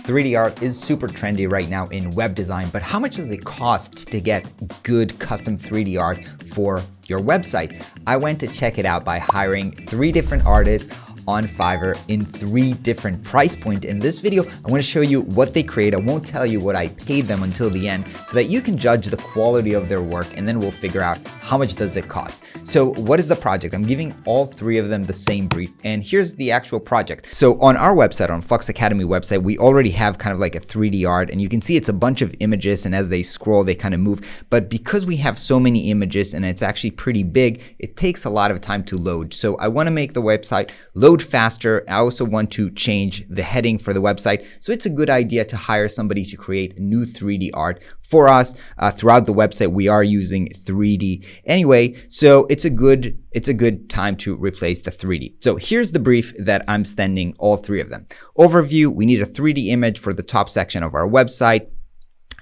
3D art is super trendy right now in web design, but how much does it cost to get good custom 3D art for your website? I went to check it out by hiring 3 different artists on Fiverr in 3 different price points. In this video, I want to show you what they create. I won't tell you what I paid them until the end so that you can judge the quality of their work, and then we'll figure out how much does it cost. So what is the project? I'm giving all 3 of them the same brief, and here's the actual project. So on our website, on Flux Academy website, we already have kind of like a 3D art, and you can see it's a bunch of images, and as they scroll, they kind of move. But because we have so many images and it's actually pretty big, it takes a lot of time to load. So I want to make the website load faster. I also want to change the heading for the website. So it's a good idea to hire somebody to create new 3D art for us. Throughout the website, we are using 3D anyway, so it's a good time to replace the 3D. So here's the brief that I'm sending all 3 of them. Overview, we need a 3D image for the top section of our website.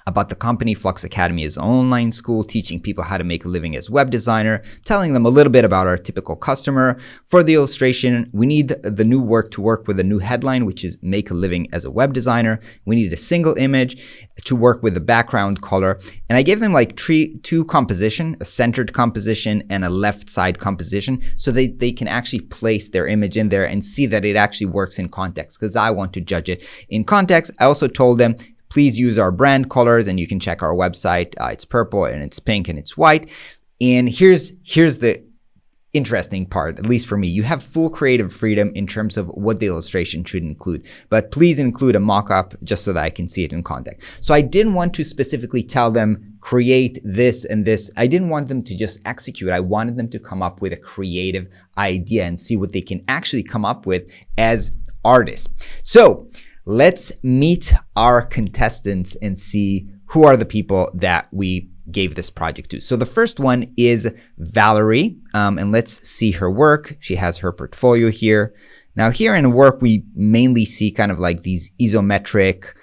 About the company, Flux Academy is an online school teaching people how to make a living as web designer, telling them a little bit about our typical customer. For the illustration, we need the new work to work with a new headline, which is make a living as a web designer. We need a single image to work with the background color. And I gave them like 2 composition, a centered composition and a left side composition, so they can actually place their image in there and see that it actually works in context, because I want to judge it in context. I also told them, please use our brand colors, and you can check our website. It's purple and it's pink and it's white. And here's the interesting part, at least for me. You have full creative freedom in terms of what the illustration should include, but please include a mock-up just so that I can see it in context. So I didn't want to specifically tell them create this and this. I didn't want them to just execute. I wanted them to come up with a creative idea and see what they can actually come up with as artists. So let's meet our contestants and see who are the people that we gave this project to. So the first one is Valerie, and let's see her work. She has her portfolio here. Now here in work, we mainly see kind of like these isometric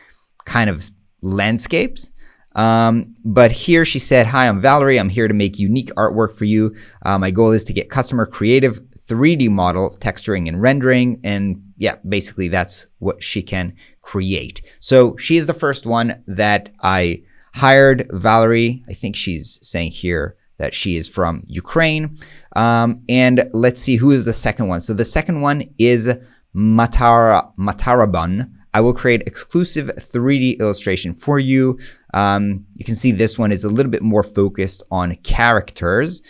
kind of landscapes. But here she said, hi, I'm Valerie. I'm here to make unique artwork for you. My goal is to get customer creative 3D model, texturing and rendering. And yeah, basically that's what she can create. So she is the first one that I hired. Valerie, I think she's saying here that she is from Ukraine. And let's see who is the second one. So the second one is Mataraban. I will create exclusive 3D illustration for you. You can see this one is a little bit more focused on characters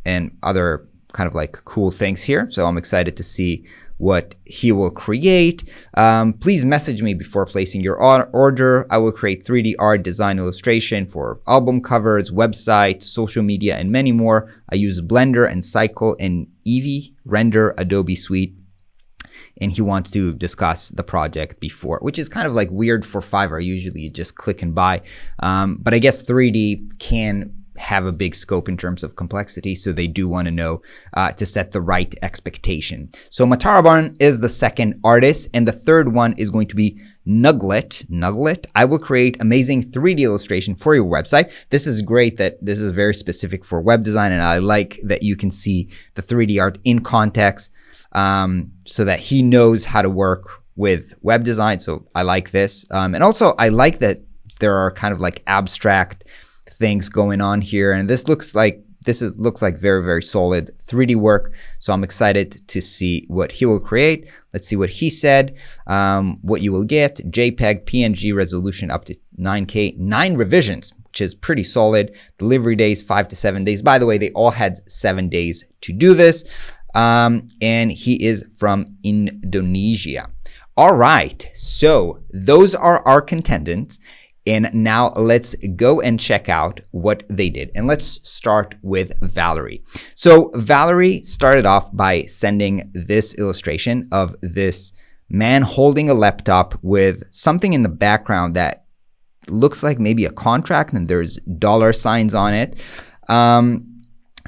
and other kind of like cool things here. So I'm excited to see what he will create. Please message me before placing your order. I will create 3D art, design, illustration for album covers, websites, social media, and many more. I use Blender and Cycle and Eevee Render Adobe Suite. And he wants to discuss the project before, which is kind of like weird for Fiverr. Usually you just click and buy. But I guess 3D can have a big scope in terms of complexity, so they do want to know to set the right expectation. So Mataraban is the second artist, and the third one is going to be Nuglet. I will create amazing 3D illustration for your website. This is great that this is very specific for web design, and I like that you can see the 3D art in context, so that he knows how to work with web design. So I like this. And also I like that there are kind of like abstract things going on here. And this looks like very, very solid 3D work. So I'm excited to see what he will create. Let's see what he said. What you will get, JPEG, PNG resolution up to 9K, 9 revisions, which is pretty solid. Delivery days, 5 to 7 days. By the way, they all had 7 days to do this. And he is from Indonesia. All right, so those are our contestants. And now let's go and check out what they did. And let's start with Valerie. So Valerie started off by sending this illustration of this man holding a laptop with something in the background that looks like maybe a contract, and there's dollar signs on it.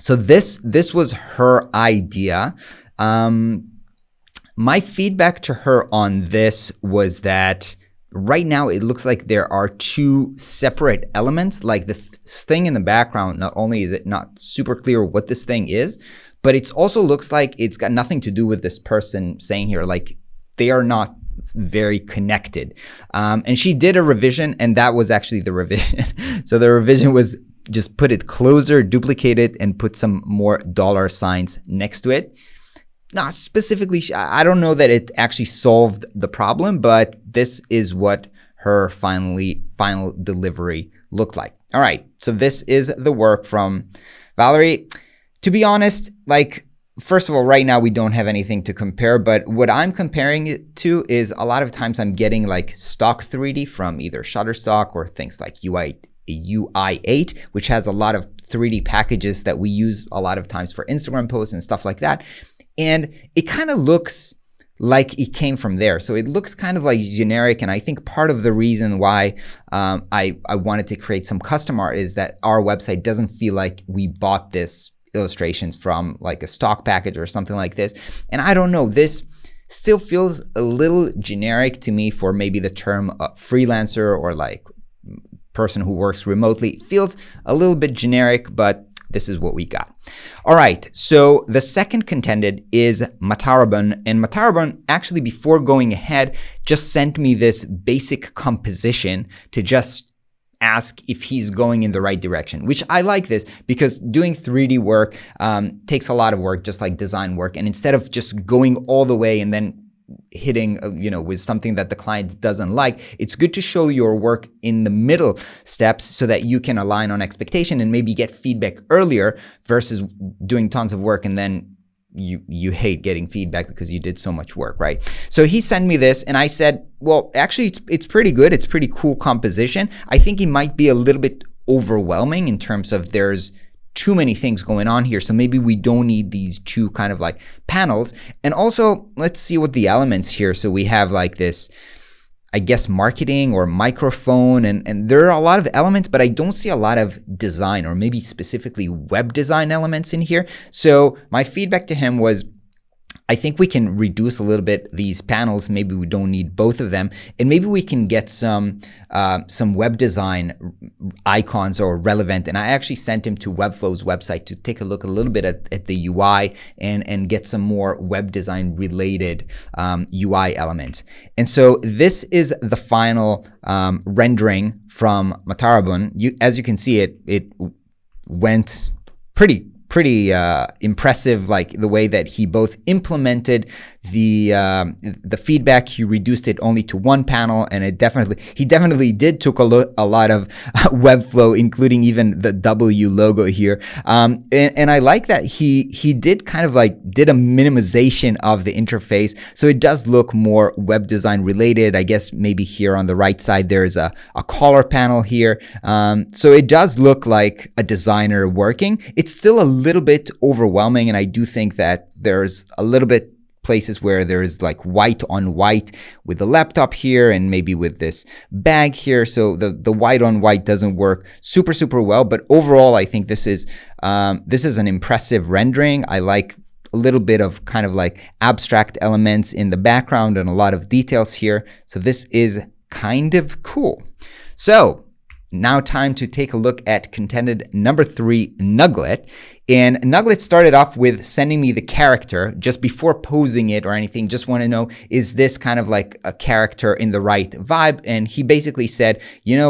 So this was her idea. My feedback to her on this was that right now it looks like there are 2 separate elements. Like the thing in the background, not only is it not super clear what this thing is, but it also looks like it's got nothing to do with this person saying here. Like they are not very connected. And she did a revision, and that was actually the revision. So the revision was just put it closer, duplicate it, and put some more dollar signs next to it. Not specifically, I don't know that it actually solved the problem, but this is what her final delivery looked like. All right, so this is the work from Valerie. To be honest, like, first of all, right now we don't have anything to compare, but what I'm comparing it to is a lot of times I'm getting like stock 3D from either Shutterstock or things like UI8, which has a lot of 3D packages that we use a lot of times for Instagram posts and stuff like that. And it kind of looks like it came from there. So it looks kind of like generic. And I think part of the reason why I wanted to create some custom art is that our website doesn't feel like we bought this illustrations from like a stock package or something like this. And I don't know, this still feels a little generic to me for maybe the term freelancer or like person who works remotely. It feels a little bit generic, but this is what we got. All right, so the second contended is Matarabun, and Matarabun actually, before going ahead, just sent me this basic composition to just ask if he's going in the right direction, which I like this because doing 3D work takes a lot of work, just like design work. And instead of just going all the way and then hitting, with something that the client doesn't like, it's good to show your work in the middle steps so that you can align on expectation and maybe get feedback earlier versus doing tons of work and then you hate getting feedback because you did so much work, right? So he sent me this and I said, well, actually it's pretty good. It's pretty cool composition. I think it might be a little bit overwhelming in terms of there's too many things going on here. So maybe we don't need these two kind of like panels. And also let's see what the elements here. So we have like this, I guess, marketing or microphone, and there are a lot of elements, but I don't see a lot of design or maybe specifically web design elements in here. So my feedback to him was, I think we can reduce a little bit these panels. Maybe we don't need both of them, and maybe we can get some web design icons or relevant. And I actually sent him to Webflow's website to take a look a little bit at the UI and get some more web design related UI elements. And so this is the final rendering from Matarabun. As you can see, it went pretty impressive, like the way that he both implemented the feedback. He reduced it only to one panel, and he definitely did took a lot of Webflow, including even the W logo here. And I like that he did kind of like did a minimization of the interface, so it does look more web design related. I guess maybe here on the right side there's a color panel here, so it does look like a designer working. It's still a little bit overwhelming, and I do think that there's a little bit places where there's like white on white with the laptop here and maybe with this bag here. So the white on white doesn't work super well, but overall I think this is an impressive rendering. I like a little bit of kind of like abstract elements in the background and a lot of details here. So this is kind of cool. So now time to take a look at contended number 3, Nuglet. And Nuglet started off with sending me the character just before posing it or anything. Just want to know, is this kind of like a character in the right vibe? And he basically said,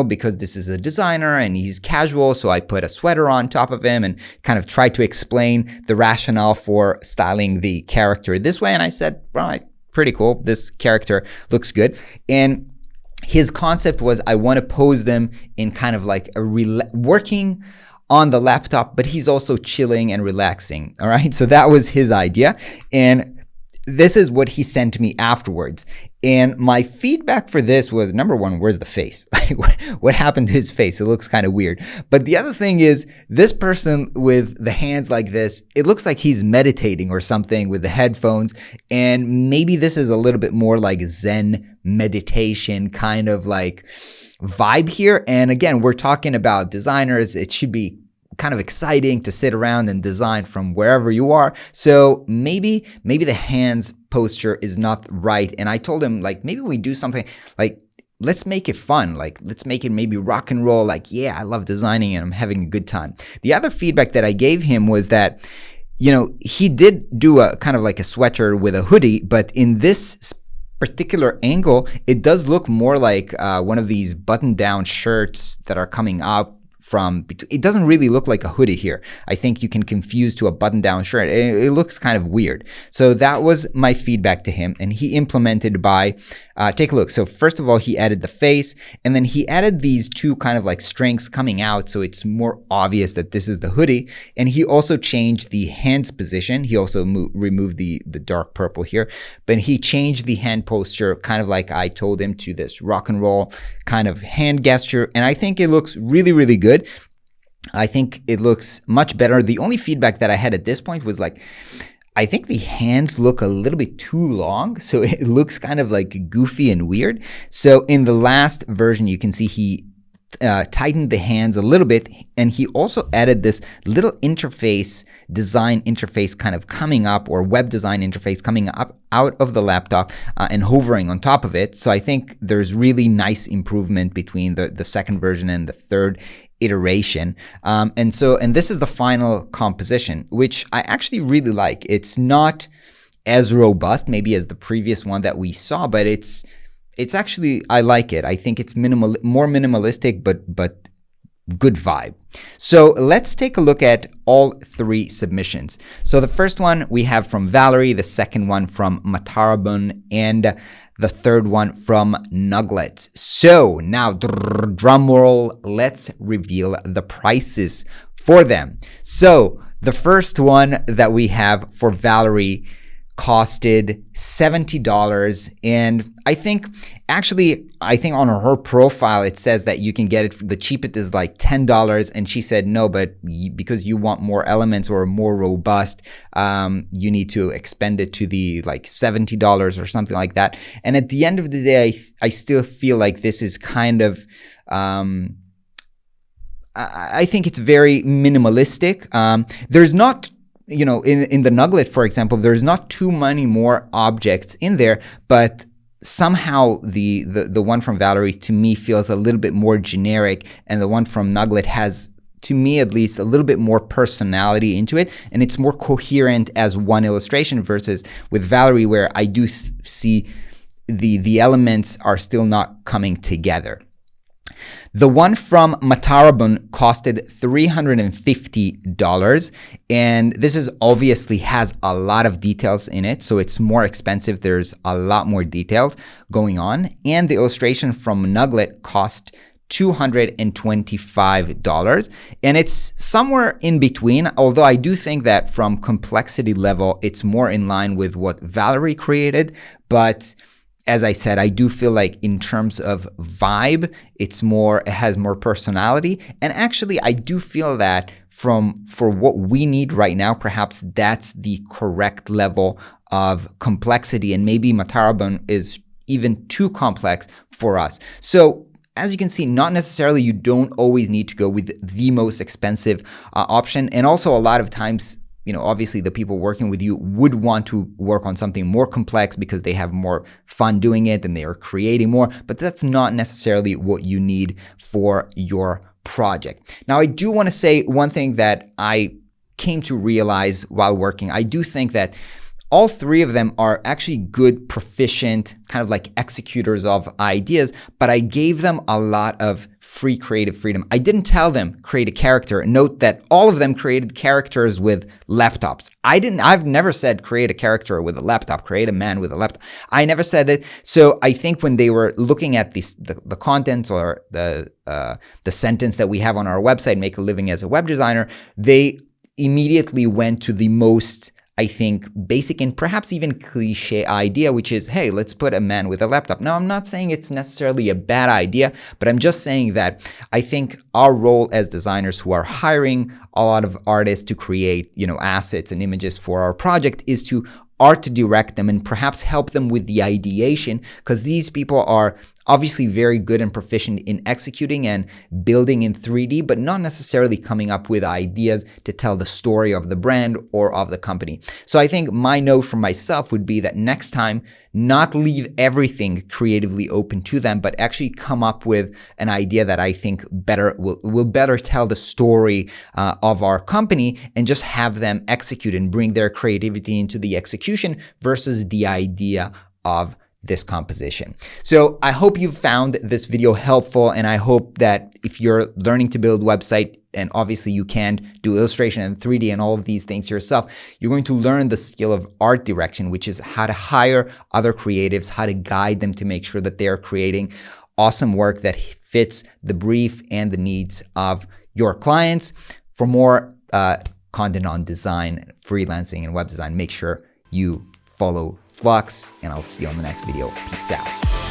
because this is a designer and he's casual, so I put a sweater on top of him and kind of tried to explain the rationale for styling the character this way. And I said, right, pretty cool. This character looks good. And his concept was, I want to pose them in kind of like working on the laptop, but he's also chilling and relaxing. All right. So that was his idea. And this is what he sent me afterwards. And my feedback for this was, number one, where's the face? What happened to his face? It looks kind of weird. But the other thing is, this person with the hands like this, it looks like he's meditating or something with the headphones. And maybe this is a little bit more like Zen meditation kind of like vibe here. And again, we're talking about designers. It should be kind of exciting to sit around and design from wherever you are. So maybe the hands posture is not right. And I told him, like, maybe we do something like, let's make it fun. Like, let's make it maybe rock and roll. Like, yeah, I love designing and I'm having a good time. The other feedback that I gave him was that, he did do a kind of like a sweatshirt with a hoodie, but in this particular angle, it does look more like one of these button-down shirts that are coming out from, it doesn't really look like a hoodie here. I think you can confuse to a button-down shirt. It looks kind of weird. So that was my feedback to him, and he implemented by, take a look. So first of all, he added the face, and then he added these two kind of like strings coming out, so it's more obvious that this is the hoodie. And he also changed the hands position. He also removed the dark purple here, but he changed the hand posture kind of like I told him, to this rock and roll kind of hand gesture. And I think it looks really, really good. I think it looks much better. The only feedback that I had at this point was like, I think the hands look a little bit too long, so it looks kind of like goofy and weird. So in the last version, you can see he tightened the hands a little bit, and he also added this little interface, design interface kind of coming up, or web design interface coming up out of the laptop and hovering on top of it. So I think there's really nice improvement between the second version and the third iteration. And this is the final composition, which I actually really like. It's not as robust maybe as the previous one that we saw, but it's actually, I like it. I think it's more minimalistic, but good vibe. So let's take a look at all three submissions. So the first one we have from Valerie, the second one from Matarabun, and the third one from Nuglet. So now, drum roll, let's reveal the prices for them. So the first one that we have for Valerie costed $70, and I think on her profile it says that you can get it, the cheapest is like $10, and she said no, but because you want more elements or more robust, you need to expend it to the like $70 or something like that. And at the end of the day, I still feel like this is kind of I think it's very minimalistic. There's not, you know, in the Nuglet, for example, there's not too many more objects in there, but somehow the one from Valerie to me feels a little bit more generic, and the one from Nuglet has, to me at least, a little bit more personality into it, and it's more coherent as one illustration versus with Valerie, where I do see the elements are still not coming together. The one from Matarabun costed $350, and this is obviously has a lot of details in it, so it's more expensive. There's a lot more details going on. And the illustration from Nuglet cost $225, and it's somewhere in between, although I do think that from complexity level, it's more in line with what Valerie created. But as I said, I do feel like in terms of vibe, it has more personality. And actually, I do feel that for what we need right now, perhaps that's the correct level of complexity. And maybe Matarabun is even too complex for us. So as you can see, not necessarily, you don't always need to go with the most expensive option. And also a lot of times, you know, obviously the people working with you would want to work on something more complex because they have more fun doing it and they are creating more, but that's not necessarily what you need for your project. Now, I do want to say one thing that I came to realize while working. I do think that all three of them are actually good, proficient, kind of like executors of ideas, but I gave them a lot of free creative freedom. I didn't tell them create a character. Note that all of them created characters with laptops. I've never said create a character with a laptop, create a man with a laptop. I never said it. So I think when they were looking at the content or the sentence that we have on our website, make a living as a web designer, they immediately went to the most, I think, basic and perhaps even cliche idea, which is, hey, let's put a man with a laptop. Now, I'm not saying it's necessarily a bad idea, but I'm just saying that I think our role as designers who are hiring a lot of artists to create, you know, assets and images for our project is to art direct them and perhaps help them with the ideation, because these people are obviously very good and proficient in executing and building in 3D, but not necessarily coming up with ideas to tell the story of the brand or of the company. So I think my note for myself would be that next time, not leave everything creatively open to them, but actually come up with an idea that I think will better tell the story of our company, and just have them execute and bring their creativity into the execution versus the idea of this composition. So I hope you found this video helpful, and I hope that if you're learning to build website, and obviously you can do illustration and 3D and all of these things yourself, you're going to learn the skill of art direction, which is how to hire other creatives, how to guide them to make sure that they're creating awesome work that fits the brief and the needs of your clients. For more content on design, freelancing, and web design, make sure you follow Flux, and I'll see you on the next video. Peace out.